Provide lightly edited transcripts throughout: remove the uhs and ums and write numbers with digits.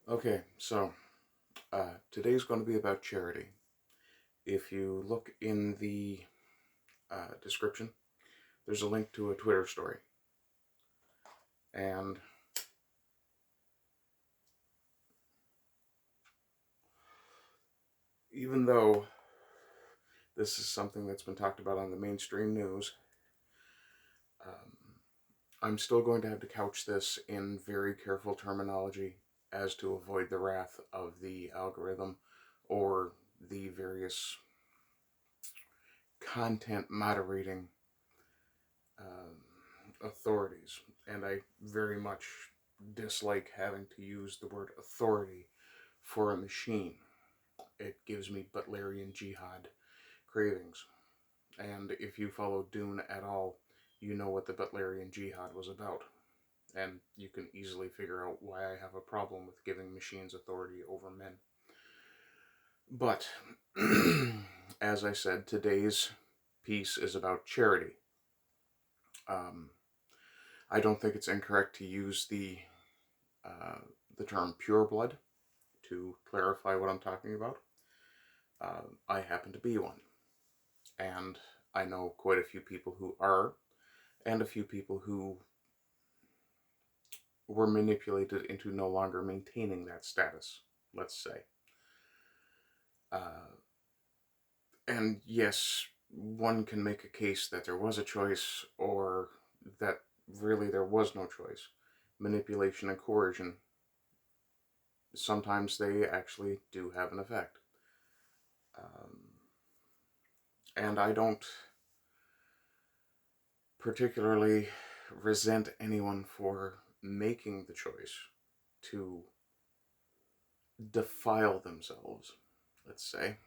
Okay, so today's going to be about charity. If you look in the description, there's a link to a Twitter story. And even though this is something that's been talked about on the mainstream news, um, I'm still going to have to couch this in very careful terminology as to avoid the wrath of the algorithm or the various content moderating authorities. And I very much dislike having to use the word authority for a machine. It gives me Butlerian jihad cravings. And if you follow Dune at all, you know what the Butlerian jihad was about. And you can easily figure out why I have a problem with giving machines authority over men. But, as I said, today's piece is about charity. Um, I don't think it's incorrect to use uh, the term pure blood to clarify what I'm talking about. I happen to be one, and I know quite a few people who are, and a few people who were manipulated into no longer maintaining that status, let's say. Uh, and yes, one can make a case that there was a choice or that really there was no choice. Manipulation and coercion, sometimes they actually do have an effect. Um, and I don't particularly resent anyone for making the choice to defile themselves, let's say.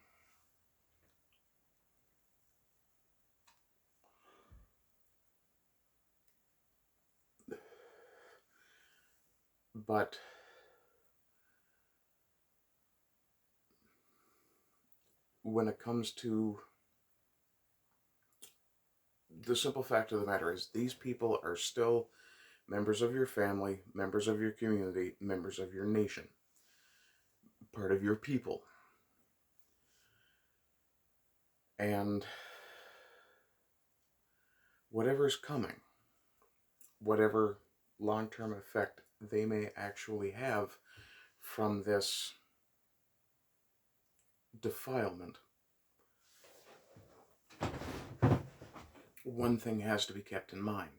But when it comes to the simple fact of the matter is these people are still members of your family, members of your community, members of your nation, part of your people. And whatever's coming, whatever long-term effect they may actually have from this defilement, one thing has to be kept in mind.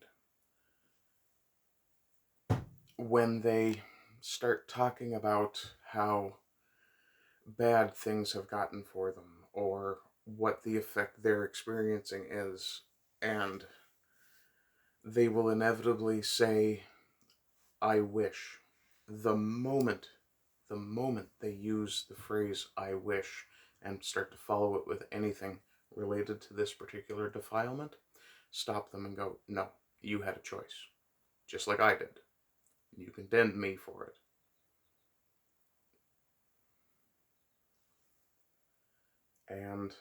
When they start talking about how bad things have gotten for them or what the effect they're experiencing is, and they will inevitably say, I wish. The moment, the moment they use the phrase I wish and start to follow it with anything related to this particular defilement, stop them and go, no, you had a choice. Just like I did. You condemned me for it. And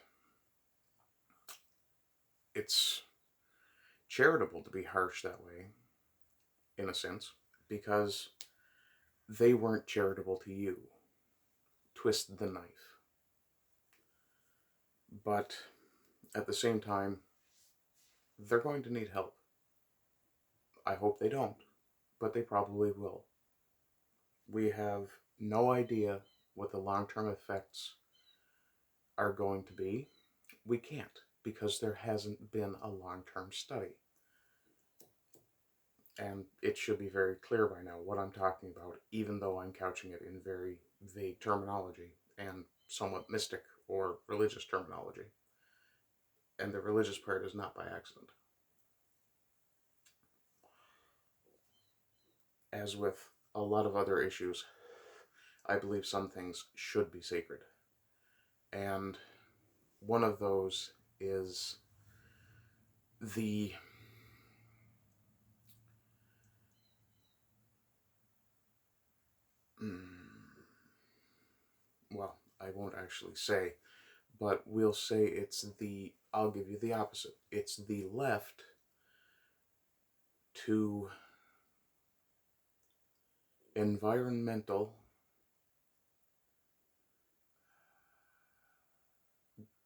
it's charitable to be harsh that way, in a sense, because they weren't charitable to you. Twist the knife. But at the same time, they're going to need help. I hope they don't, but they probably will. We have no idea what the long-term effects are going to be. We can't, because there hasn't been a long-term study. And it should be very clear by now what I'm talking about, even though I'm couching it in very vague terminology and somewhat mystic or religious terminology. And the religious part is not by accident. As with a lot of other issues, I believe some things should be sacred. And one of those is the well, I won't actually say, but we'll say I'll give you the opposite. It's the left to environmental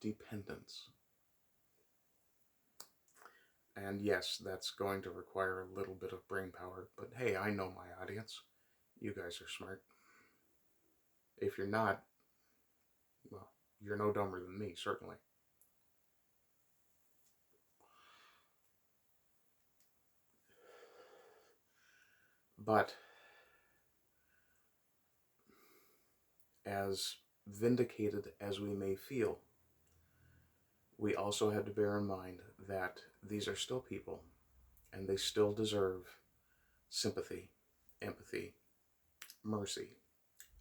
dependence. And yes, that's going to require a little bit of brain power, but hey, I know my audience. You guys are smart. If you're not, well, you're no dumber than me, certainly. But as vindicated as we may feel, we also have to bear in mind that these are still people and they still deserve sympathy, empathy, mercy,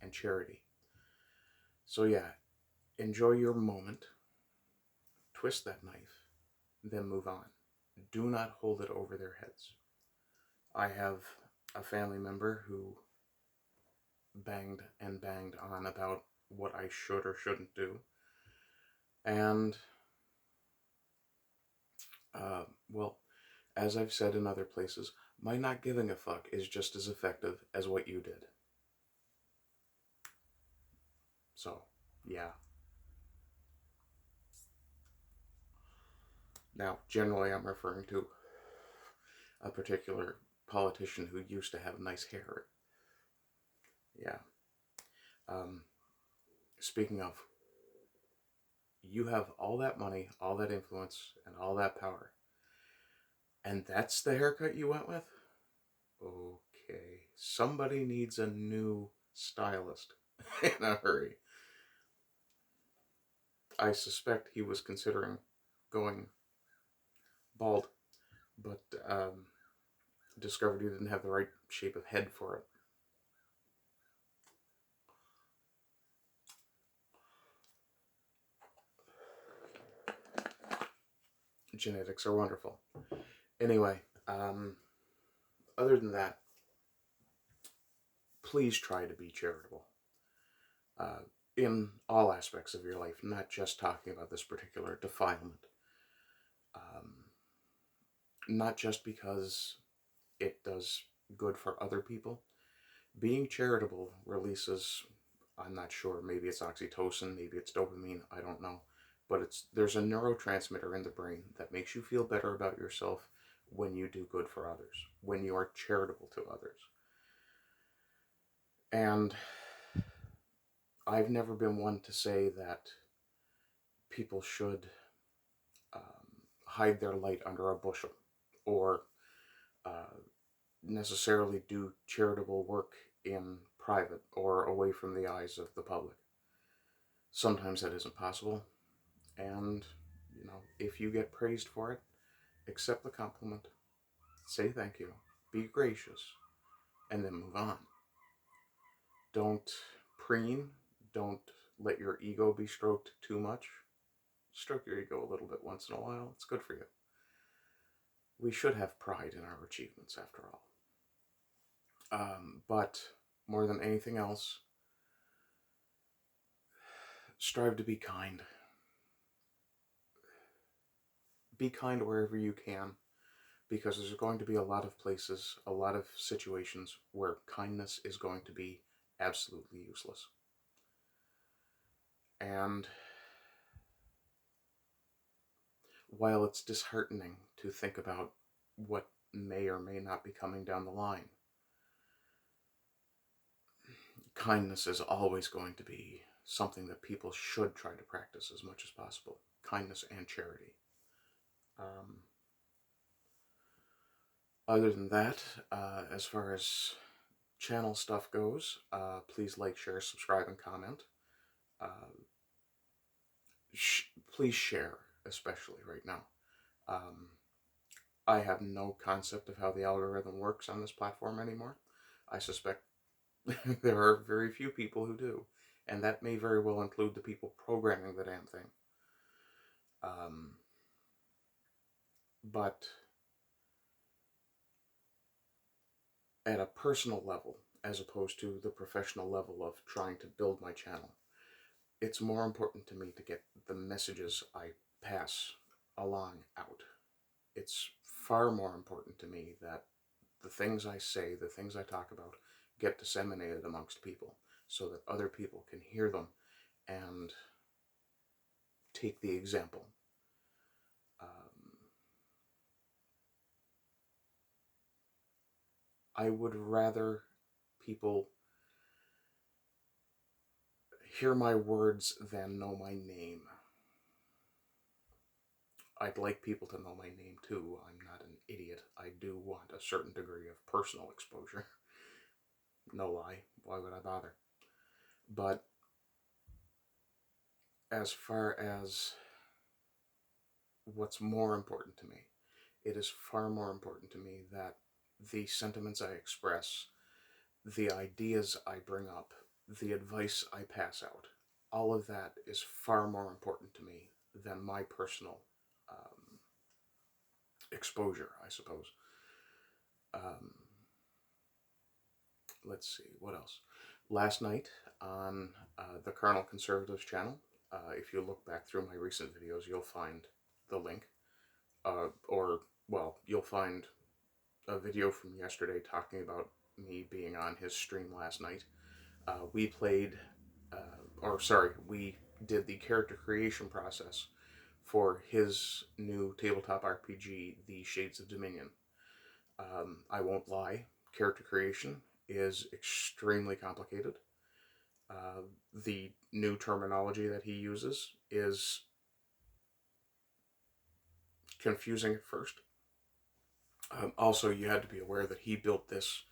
and charity. So, yeah, enjoy your moment, twist that knife, then move on. Do not hold it over their heads. I have a family member who banged and banged on about what I should or shouldn't do. And, well, as I've said in other places, my not giving a fuck is just as effective as what you did. So, yeah. Now, generally, I'm referring to a particular politician who used to have nice hair. Yeah. Um, Speaking of, you have all that money, all that influence, and all that power. And that's the haircut you went with? Okay. Somebody needs a new stylist in a hurry. I suspect he was considering going bald, but discovered he didn't have the right shape of head for it. Genetics are wonderful. Anyway, other than that, please try to be charitable in all aspects of your life, not just talking about this particular defilement. Not just because it does good for other people. Being charitable releases, I'm not sure, maybe it's oxytocin, maybe it's dopamine, I don't know. But there's a neurotransmitter in the brain that makes you feel better about yourself when you do good for others, when you are charitable to others. And I've never been one to say that people should hide their light under a bushel or necessarily do charitable work in private or away from the eyes of the public. Sometimes that isn't possible, and if you get praised for it, accept the compliment, say thank you, be gracious, and then move on. Don't preen, don't let your ego be stroked too much. Stroke your ego a little bit once in a while, it's good for you. We should have pride in our achievements after all. But more than anything else, strive to be kind. Be kind wherever you can, because there's going to be a lot of places, a lot of situations where kindness is going to be absolutely useless. And while it's disheartening to think about what may or may not be coming down the line, kindness is always going to be something that people should try to practice as much as possible. Kindness and charity. Other than that, as far as channel stuff goes, please like, share, subscribe, and comment. Please share, especially right now. I have no concept of how the algorithm works on this platform anymore. I suspect there are very few people who do, and that may very well include the people programming the damn thing. But at a personal level, as opposed to the professional level of trying to build my channel, it's more important to me to get the messages I pass along out. It's far more important to me that the things I say, the things I talk about, get disseminated amongst people so that other people can hear them and take the example. I would rather people hear my words than know my name. I'd like people to know my name too. I'm not an idiot. I do want a certain degree of personal exposure. No lie. Why would I bother? But as far as what's more important to me, it is far more important to me that the sentiments I express, the ideas I bring up, the advice I pass out, all of that is far more important to me than my personal exposure, I suppose. Let's see, what else? Last night on the Colonel Conservatives channel, if you look back through my recent videos, you'll find the link. Well, you'll find a video from yesterday talking about me being on his stream last night. We played, we did the character creation process for his new tabletop RPG, The Shades of Dominion. I won't lie, character creation is extremely complicated. The new terminology that he uses is confusing at first. Also, you had to be aware that he built this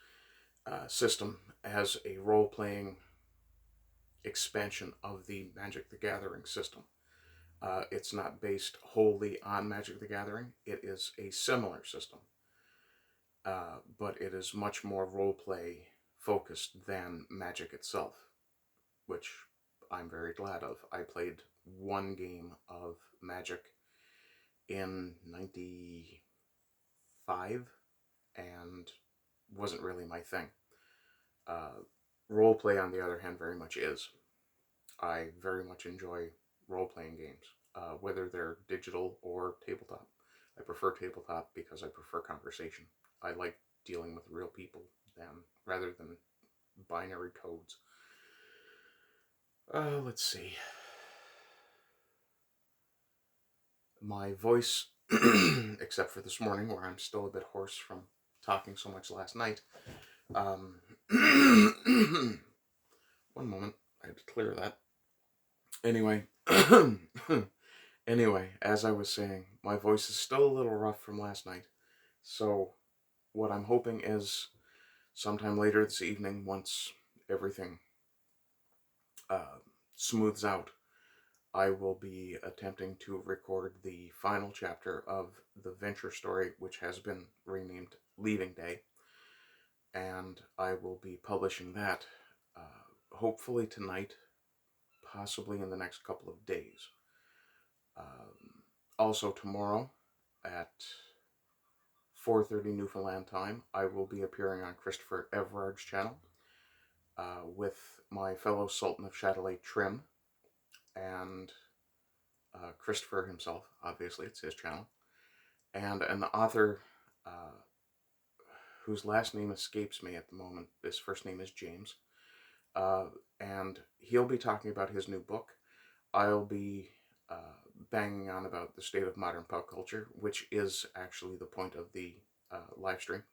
system as a role-playing expansion of the Magic the Gathering system. It's not based wholly on Magic the Gathering. It is a similar system, but it is much more role-play focused than Magic itself, which I'm very glad of. I played one game of Magic in '95 and wasn't really my thing. Roleplay, on the other hand, very much is. I very much enjoy role-playing games, whether they're digital or tabletop. I prefer tabletop because I prefer conversation. I like dealing with real people rather than binary codes. Let's see. My voice, except for this morning where I'm still a bit hoarse from talking so much last night. One moment, I had to clear that. Anyway, as I was saying, my voice is still a little rough from last night. So what I'm hoping is sometime later this evening, once everything smooths out, I will be attempting to record the final chapter of the venture story, which has been renamed Leaving Day. And I will be publishing that hopefully tonight, possibly in the next couple of days. Also tomorrow at 4:30 Newfoundland time, I will be appearing on Christopher Everard's channel with my fellow Sultan of Shadilay Trim and Christopher himself. Obviously, it's his channel, and an author whose last name escapes me at the moment. His first name is James, and he'll be talking about his new book. I'll be banging on about the state of modern pop culture, which is actually the point of the live stream.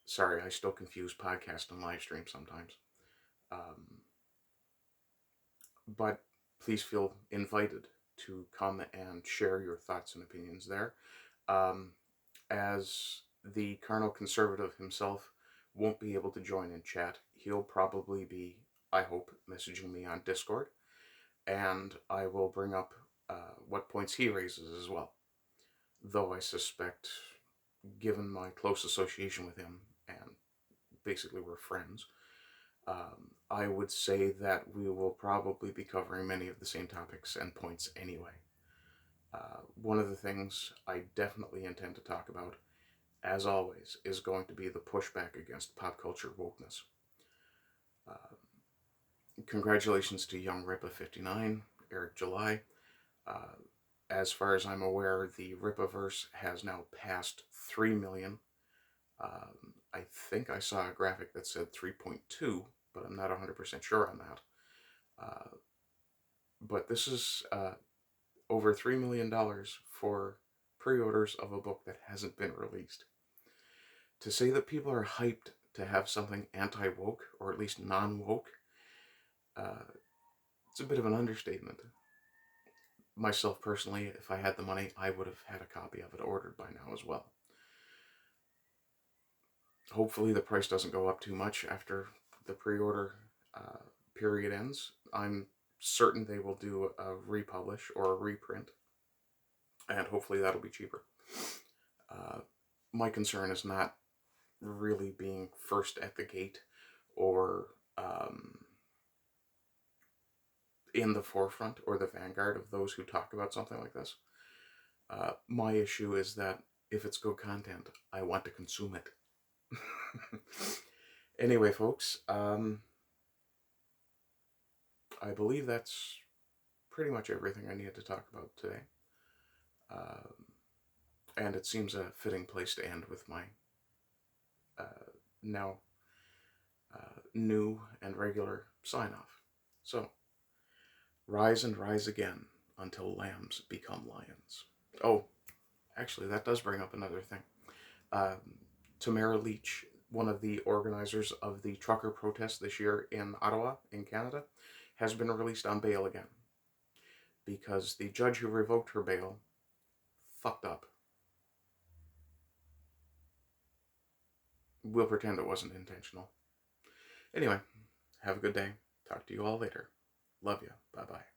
Sorry, I still confuse podcast and live stream sometimes. But please feel invited to come and share your thoughts and opinions there. As the Colonel Conservative himself won't be able to join in chat, he'll probably be, I hope, messaging me on Discord, and I will bring up what points he raises as well. Though I suspect, given my close association with him, and basically we're friends, I would say that we will probably be covering many of the same topics and points anyway. One of the things I definitely intend to talk about, as always, is going to be the pushback against pop culture wokeness. Congratulations to Young Ripa59, Eric July. As far as I'm aware, the Ripaverse has now passed 3 million. I think I saw a graphic that said 3.2, but I'm not 100% sure on that. But this is over $3 million for pre-orders of a book that hasn't been released. To say that people are hyped to have something anti-woke, or at least non-woke, it's a bit of an understatement. Myself personally, if I had the money, I would have had a copy of it ordered by now as well. Hopefully the price doesn't go up too much after the pre-order period ends. I'm certain they will do a republish or a reprint, and hopefully that'll be cheaper. My concern is not really being first at the gate or in the forefront or the vanguard of those who talk about something like this. My issue is that if it's good content, I want to consume it. Anyway, folks, I believe that's pretty much everything I needed to talk about today. And it seems a fitting place to end with my now new and regular sign-off. So, rise and rise again until lambs become lions. Oh, actually, that does bring up another thing. Tamara Leach, one of the organizers of the trucker protest this year in Ottawa, in Canada, has been released on bail again because the judge who revoked her bail fucked up. We'll pretend it wasn't intentional. Anyway, have a good day. Talk to you all later. Love you. Bye-bye.